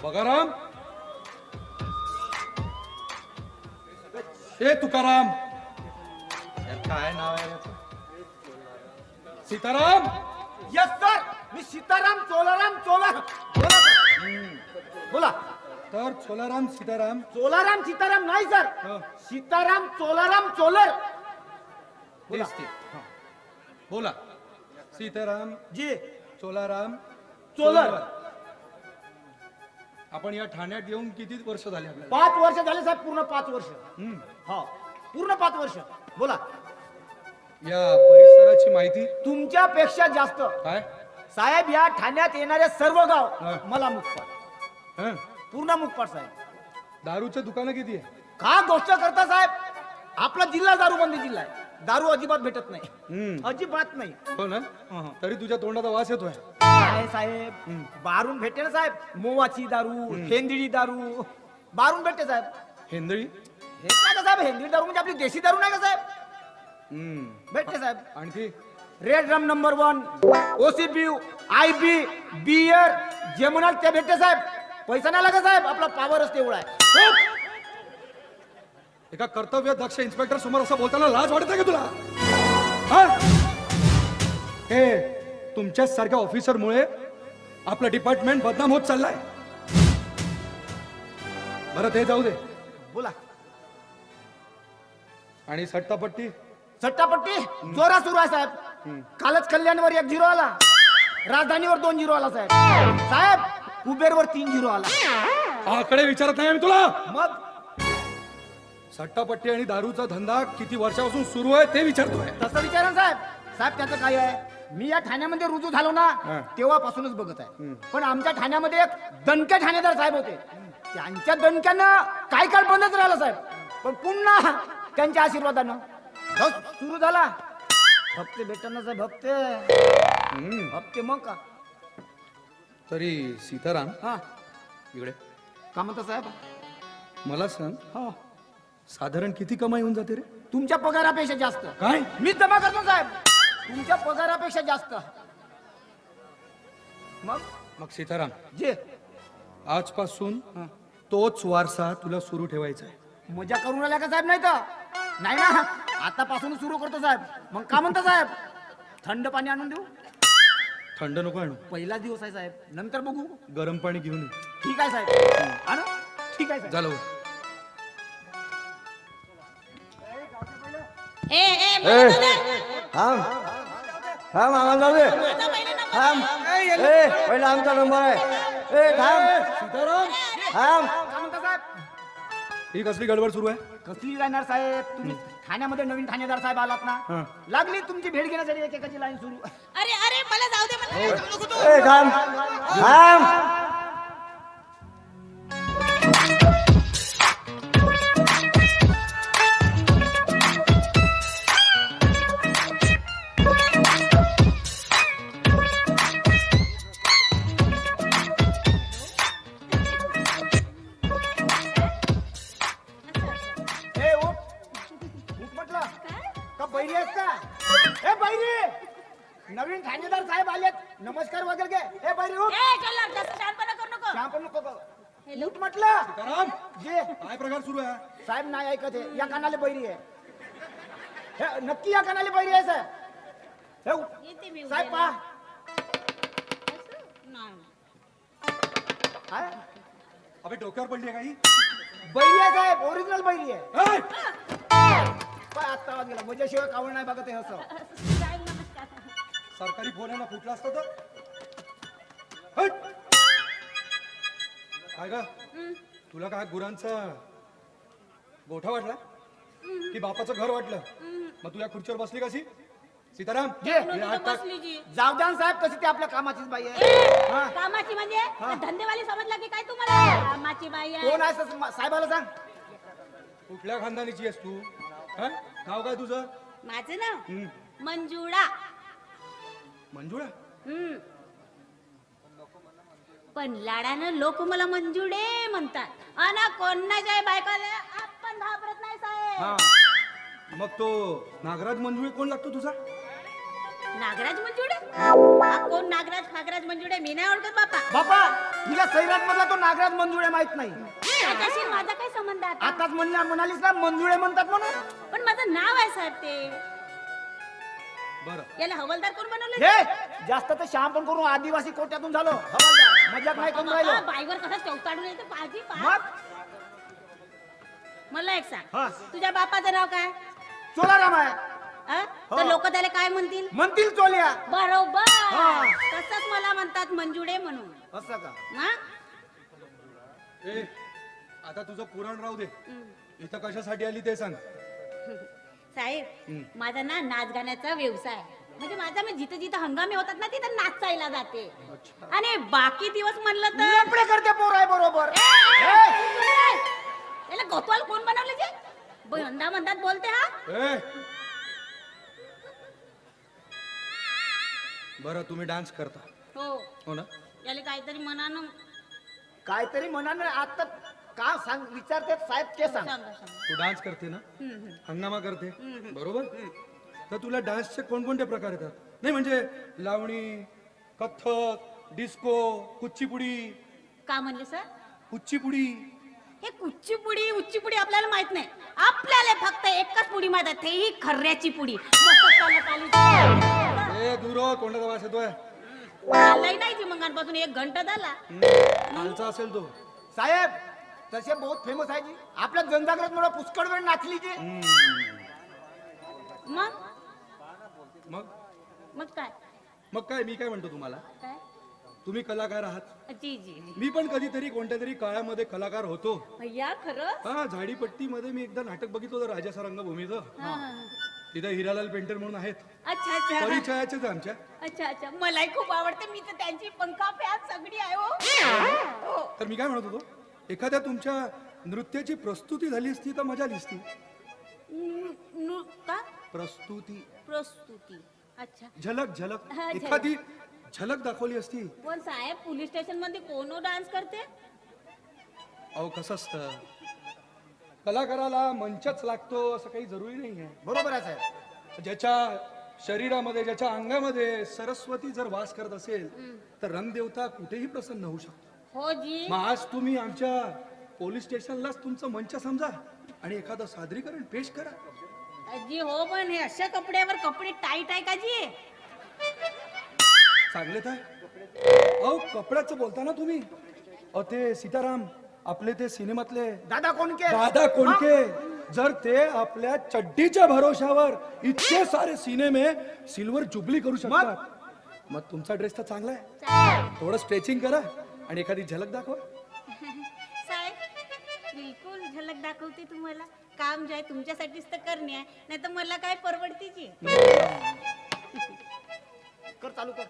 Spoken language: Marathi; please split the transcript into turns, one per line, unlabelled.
बगाराम, ए तुकाराम, काय नाव आहे याचं? सीताराम.
यस सर, मी सीताराम चोलाराम चोलार. बोला सर. बोला.
तर चोलाराम सीताराम.
चोलाराम सीताराम नाही सर,
हं.
सीताराम चोलाराम चोलर. बोला.
तेच ते. बोला. सीताराम
जी
चोलाराम
चोलर.
आपण या ठाण्यात येऊन किती वर्ष झाले आपल्याला?
5 वर्ष झाले साहेब, पूर्ण 5 वर्ष.
हम्म.
हा, पूर्ण 5 वर्ष. बोला.
या परिसराची माहिती
तुमच्यापेक्षा जास्त
काय?
साहेब, या ठाण्यात येणारे सर्व गाव
हं.
मला मुखपाट,
हं?
पूर्ण मुखपाट साहेब.
दारूचे दुकानं किती आहे?
का गोष्ट करता साहेब, आपला जिल्हा दारूबंदी जिल्हा आहे. दारू अजिबात भेटत नाही,
हम्म.
अजिबात नाही.
हो ना. तरी तुझ्या तोंडाचा वास येतोय.
काय साहेब, बारून भेटते ना साहेब, मोवाची दारू, हेंदळी दारू बारून भेटते साहेब.
हेंदळी.
हे काय का साहेब, हेंदळी दारू म्हणजे आपली देशी दारू नाही का साहेब,
हम्म.
भेटते साहेब.
आणखी
रेड रम नंबर 1, OCB, IB, बियर जे म्हणाल ते भेटते साहेब. पैसा नाही लागत साहेब, आपला पावरच तेवढा आहे.
एका कर्तव्य दक्ष इन्स्पेक्टर समोर असं बोलताना लाज वाटते का तुला? हा? हे तुमच्याच सारख्या ऑफिसरमुळे आपलं डिपार्टमेंट बदनाम होत चाललाय. बरं ते जाऊ दे.
बोला.
आणि सट्टापट्टी.
सट्टापट्टी जोरा सुरू आहे साहेब. कालच कल्याणवर 1 0 आला, राजधानीवर 2 0 आला साहेब. साहेब, कुबेरवर 3 0 आला.
आकडे विचारत नाही मी तुला.
मग
सट्टापट्टी आणि दारूचा धंदा किती वर्षापासून सुरू आहे ते विचारतोय.
तसं विचारा साहेब. साहेब, त्याचं काय आहे, मी या ठाण्यामध्ये रुजू झालो ना तेव्हापासूनच बघत आहे. पण आमच्या ठाण्यामध्ये एक दणके ठाणेदार साहेब होते. त्यांच्या दणक्यानं काही काळ बंदच राहिलं साहेब, पण पुन्हा त्यांच्या आशीर्वादानं सुरू झाला. हप्ते भेटना साहेब, हप्ते मग का.
तरी सीताराम,
हा,
इकडे
का म्हणता साहेब.
मला सांग,
हो,
साधारण किती कमाई होऊन जाते रे?
तुमच्या पगारापेक्षा जास्त.
काय?
मी जमा करतो साहेब, तुमच्या पगारापेक्षा जास्त. मग
मग सीताराम,
जे
आजपासून तोच वारसा तुला सुरू ठेवायचा आहे.
मजा करून राहिला का साहेब? नाही ना, आतापासून सुरू करतो साहेब. मग का म्हणता साहेब, थंड पाणी आणून देऊ?
थंड नको आणू,
पहिला दिवस आहे साहेब, नंतर बघू.
गरम पाणी घेऊन ये.
ठीक आहे साहेब, आणू. ठीक आहे साहेब.
झालं.
थांब आम्हाला जाऊ दे. थांब. पहिला आमचा नंबर आहे. थांब.
सीताराम,
थांब.
का म्हणता साहेब?
ही कसली गडबड सुरू आहे?
कसली राहणार साहेब, तुम्ही ठाण्यामध्ये नवीन ठाणेदार साहेब आलात ना, लागली तुमची भेट घेण्यासाठी एकेकाची लाईन सुरू.
अरे अरे मला जाऊ दे, मला
थांब. थांब.
ए उठ उठ म्हटलं का, बैरी आहेस का? ए बैरी, नवीन ठाणेदार साहेब आलेत, नमस्कार वगैरे घे. ए बैरी उठ.
ए चल, जास्त शहाणपणा करू नको.
श्याम पण नको करू. उठ म्हटलं.
सीताराम,
जे
काय प्रकार सुरू आहे?
साहेब नाही ऐकत आहे, या कानाले बैरी आहे. हे नक्की या कानाले बैरी आहे साहेब. हे उठ.
येते मी
साहेब
उद्याला.
पहा.
नाही.
काय
अबे डोक्यावर पडली आहे काही?
बैरी आहे साहेब, ओरिजिनल बैरी आहे.
ए!
काय आत्ता आवाज गेला, मजाशिवाय कावड नाही बघत आहे असं.
साहेब नमस्कार.
सरकारी फोन आहे ना, फुटला असतं तर. हट! काय ग, तुला काय गुरांचा गोठा वाटला की बापाचं घर वाटलं? मग तुला खुर्चीवर बसली कशी? सीताराम,
जे
हे हात टाक.
बसली जी.
जाऊ द्या ना साहेब, कशी ते आपल्या कामाचीच बाई आहे. हा.
कामाची म्हणजे धंदेवाली समजला की काय तुम्हाला? कामाची बाई आहे.
कोण आहे साहेबाला सांग.
कुठल्या खानदानीची आहेस तू? हा? नाव काय तुझं?
माझं नाव मंजुळा.
मंजुळा?
पण लाडानं लोक मला मंजुळे म्हणतात. आणि कोणाच्या बायकाला आपण घाबरत नाही साहेब.
हा. मग तो नागराज मंजुळे कोण लागतो तुझा?
नागराज मंजुडे हा कोण नागराज फागराज मंजुडे मी नाही ओळखत बापा.
बापा हिला सैराट मधला तो नागराज मंजुळे माहित नाही.
त्याच्याशी माझा काय संबंध आता?
आताच म्हणालीस ना मंजुळे म्हणतात म्हणून.
पण माझं नाव आहे साहेब ते.
बरं
याला हवालदार कोण बनवलं?
हे जास्त तर श्याम पण करून आदिवासी कोट्यातून झालो हवालदार. मजाक नाही करून राहिलो.
बाईवर कसा चौताडून येते पाजी पा.
मग
मला एक
हा.
सांग तुझ्या बापाचं नाव काय?
चोलाराम आहे.
अ?
हो.
तर लोक त्याला काय म्हणतील?
म्हणतील चोल्या.
बरोबर
हा.
तसंच मला म्हणतात मंजुडे म्हणून.
असं का?
मग
ए आता तुझं पुराण राहू दे. इथं कशासाठी आली ते सांग.
साहेब माझा ना नाच गाण्याचा व्यवसाय आहे. म्हणजे माझा मी जिथं जिथं हंगामी होतात ना तिथं नाचायला जाते. आणि बाकी दिवस म्हणलं तर
लफडे करते पोर आहे बरोबर.
त्याला गोतवाल कोण बनवलं जे? बंदा म्हणतात बोलते हा.
ए बरं तुम्ही डान्स करता
हो
हो ना?
याला काहीतरी मनानं
काहीतरी म्हणा ना आता का सांग विचारते साहेब ते सांग.
सांगा सांगा.
तू डान्स करते ना? हंगामा करते बरोबर? तर तुला डान्सचे कोणकोणते प्रकार येतात? नाही म्हणजे लावणी, कथ्थक, डिस्को, कुच्चीपुडी.
का म्हणले सर?
कुच्चीपुडी.
हे कुच्चीपुडी उच्चीपुडी आपल्याला माहित नाही. आपल्याला फक्त एकच पुडी माहित आहे, तेही खर्याची पुडी. मस्त चालत आली.
ए दूर हो, तोंडाचा वास येतोय.
चाललंय नाही जी मंगांपासून 1 घंटा झाला.
खालचा असेल तो.
साहेब तसे बहुत फेमस आहे जी. आपल्या जनजागृत मुळे पुष्कळ वेळ नाचली जी.
मग
मग
मग काय
मग काय मी काय म्हणतो तुम्हाला,
काय
तुम्ही कलाकार आहात.
जी जी जी.
मी पण कधीतरी कोणत्या तरी काळामध्ये कलाकार होतो.
भैया खरं
हा झाडीपट्टीमध्ये मी एकदा नाटक बघितलं होतं राजासा रंगभूमीचं.
हा.
तिथं हिरालाल पेंटर म्हणून आहेत,
अच्छा अच्छा
परिचयाचेच आमच्या.
अच्छा अच्छा मलाही खूप आवडते. मी तर त्यांची पंखा प्याज सगळी आहे हो.
तर मी काय म्हणत होतो, एखाद्या तुमच्या नृत्याची प्रस्तुती झाली असती तर मजा आली असती.
का
प्रस्तुती
प्रस्तुती? अच्छा.
झलक झलक
हा, झलक.
एखादी झलक दाखवली असती.
पण साहेब पोलीस स्टेशन मध्ये कोण डान्स करते?
अहो कसं असतं, कलाकाराला मंचच लागतो असं काही जरुरी नाही आहे.
बरोबर आहे साहेब.
ज्याच्या शरीरामध्ये ज्याच्या अंगामध्ये सरस्वती जर वास करत असेल तर रंगदेवता कुठेही प्रसन्न होऊ शकतो.
हो जी.
मग आज तुम्ही आमच्या पोलीस स्टेशनलाच तुमचं मंच समजा आणि एखादं सादरीकरण पेश करा.
जी हो पण हे अशा कपड्यावर कपडे टाईट आहे का जी?
चांगलेच आहे. अहो कपड्याचं बोलता ना तुम्ही. अहो ते सीताराम आपले ते सिनेमातले
दादा कोणके.
दादा कोणके जर ते आपल्या चड्डीच्या भरोशावर इतके सारे सिनेमे सिल्वर जुबली करू शकतात, मग तुमचा ड्रेस तर चांगला आहे. थोडं स्ट्रेचिंग करा आणि एखादी झलक दाखवा.
साहेब बिलकुल झलक दाखवते तुम्हाला. काम जे आहे तुमच्यासाठीच तर करणे आहे, नाही तर मला काय परवडतीची.
कर चालू कर.